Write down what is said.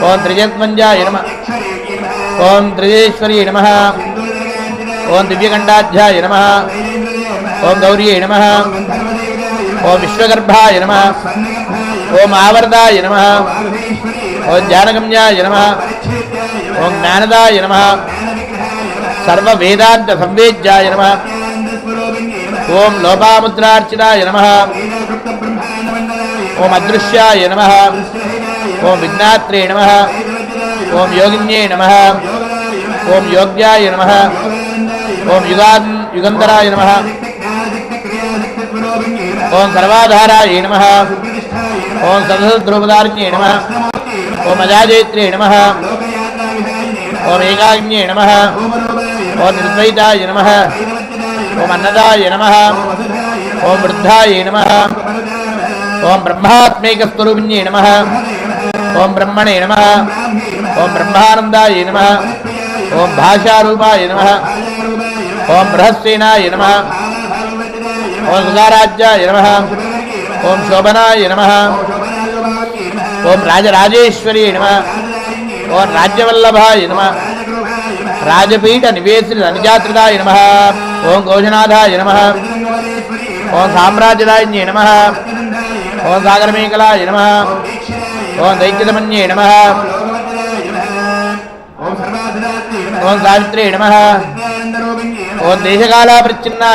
ओम त्रिजत्मंजाय नमः ओम त्रिजेश्वरी नमः ओम दिव्यकंडाध्याय नमः ओम गौरी नमः ओम विश्वगर्भाय नमः ओम आवर्ताय नमः ओम ज्ञानगम्याय नमः ओम ज्ञानदाय नमः सर्ववेदांत संवेद्याय नमः ओम लोपामुद्रार्चिताय नमः ओम अदृश्याय नमः ओम विघ्नात्रे नमः ओम योगिन्ये नमः ओम योग्याय नमः ओम युगंधराय नमः ओम सर्वाधाराय नमः ओम सदसद्रूपदार्ण्ये नमः ओम अजाजयत्रे नमः ओम एकाग्न्ये नमः ओम निर्द्वैताय नमः ओम अन्नदाय नमः ओम वृद्धाय नमः ओम ब्रह्मात्मैकस्वरूपिण्ये नमः ओम ब्रह्मणे नमः ओम ब्रह्मानंदाय नमः ओम भाषारूपाय नमः ओम बृहस्सेनाय नमः ओम सुधाराज्याय नमः ओम शोभनाय नमः ओम राजराजेश्वरी नमः ओम राज्यवल्लभाय नमः राजपीठ निवेशित निजात्रिताय नमः ओम गोजनाथाय नमः ओम साम्राज्यदायिन्ये नमः ओम सागरमेखलाय नमः ओम दैत्यतमन्ये नमः ओम सावित्रे नमः ओम देशकालापरिच्छिन्नाय